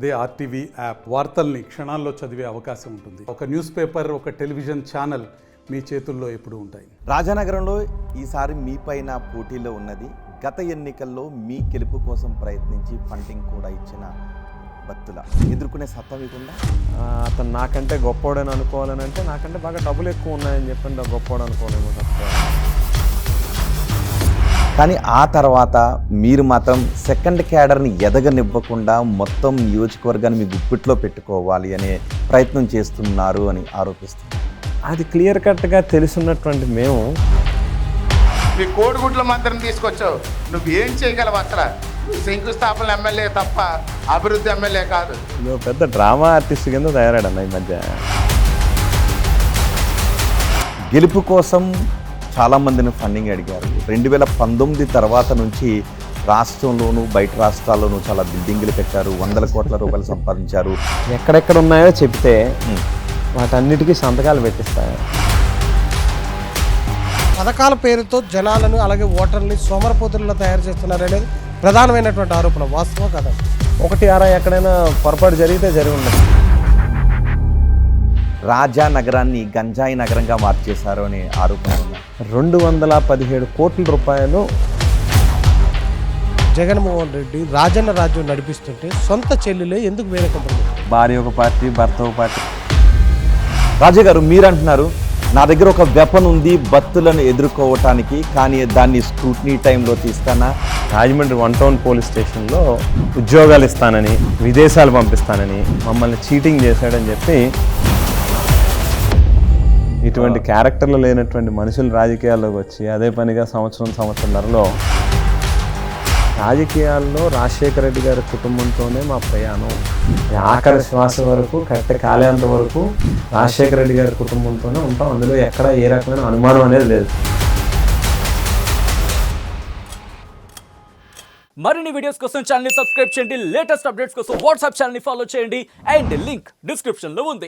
అదే RTV app వార్తల్ని క్షణాల్లో చదివే అవకాశం ఉంటుంది. ఒక న్యూస్ పేపర్, ఒక టెలివిజన్ ఛానల్ మీ చేతుల్లో ఎప్పుడూ ఉంటాయి. రాజానగరంలో ఈసారి మీపైన పోటీలో ఉన్నది. గత ఎన్నికల్లో మీ గెలుపు కోసం ప్రయత్నించి ఫండింగ్ కూడా ఇచ్చిన బత్తుల ఎదుర్కొనే సత్తా మీకుందా? అతను నాకంటే గొప్పోడని అనుకోవాలని అంటే నాకంటే బాగా డబ్బులు ఎక్కువ ఉన్నాయని చెప్పండి గొప్పోడు అనుకోలేము తప్ప. కానీ ఆ తర్వాత మీరు మాత్రం సెకండ్ క్యాడర్ని ఎదగనివ్వకుండా మొత్తం నియోజకవర్గాన్ని మీ గుప్పిట్లో పెట్టుకోవాలి అనే ప్రయత్నం చేస్తున్నారు అని ఆరోపిస్తున్నారు. అది క్లియర్ కట్గా తెలుసున్నటువంటి మేము మీ కోడిగుడ్ల మంత్రం తీసుకొచ్చావు, నువ్వేం చేయగలవు? అసలు శంకుస్థాపన ఎమ్మెల్యే తప్ప అభివృద్ధి ఎమ్మెల్యే కాదు. నువ్వు పెద్ద డ్రామా ఆర్టిస్ట్ కింద తయారాడన్న ఈ మధ్య. గెలుపు కోసం చాలామందిని ఫండింగ్ అడిగారు. 2019 తర్వాత నుంచి రాష్ట్రంలోనూ బయట రాష్ట్రాల్లోనూ చాలా బిల్డింగులు కట్టారు, 100 కోట్ల రూపాయలు సంపాదించారు. ఎక్కడెక్కడ ఉన్నాయో చెప్తే వాటన్నిటికీ సంతకాలు పెట్టిస్తాయి. పథకాల పేరుతో జనాలను అలాగే ఓటర్ని సోమరపోతుల్లో తయారు చేస్తున్నారనేది ప్రధానమైనటువంటి ఆరోపణ. వాస్తవం కదా? 1-6 ఎక్కడైనా పొరపాటు జరిగితే జరిగి ఉండదు. రాజా నగరాన్ని గంజాయి నగరంగా మార్చేశారు అనే ఆరోపణ ఉన్నాయి. 217 కోట్ల రూపాయలు జగన్మోహన్ రెడ్డి రాజన్న రాజ్యం నడిపిస్తుంటే సొంత చెల్లెలే ఎందుకు వేరే కంపెనీ? భార్య ఒక పార్టీ, భర్త ఒక పార్టీ. రాజా గారు, మీరు అంటున్నారు నా దగ్గర ఒక వెపన్ ఉంది బత్తులను ఎదుర్కోవటానికి, కానీ దాన్ని స్క్రూటినీ టైంలో తీస్తానా? రాజమండ్రి 1 టౌన్ పోలీస్ స్టేషన్లో ఉద్యోగాలు ఇస్తానని, విదేశాలు పంపిస్తానని, మమ్మల్ని చీటింగ్ చేశాడని చెప్పి ఇటువంటి క్యారెక్టర్లు లేనటువంటి మనుషులు రాజకీయాల్లోకి వచ్చి అదే పనిగా సంవత్సరంన్నరలో రాజకీయాల్లో రాజశేఖర రెడ్డి గారి కుటుంబంతోనే మా ప్రయాణం. ఆఖరి శ్వాస వరకు, కట్టె కాలేంత వరకు రాజశేఖర రెడ్డి గారి కుటుంబంతోనే ఉంటాం. అందులో ఎక్కడ ఏ రకమైన అనుమానం అనేది లేదు. మరిన్ని వీడియోస్ కోసం ఛానల్ ని సబ్స్క్రైబ్ చేయండి. లేటెస్ట్ అప్డేట్స్ కోసం వాట్సాప్ ఛానల్ ని ఫాలో చేయండి. అండ్ లింక్ డిస్క్రిప్షన్ లో ఉంది.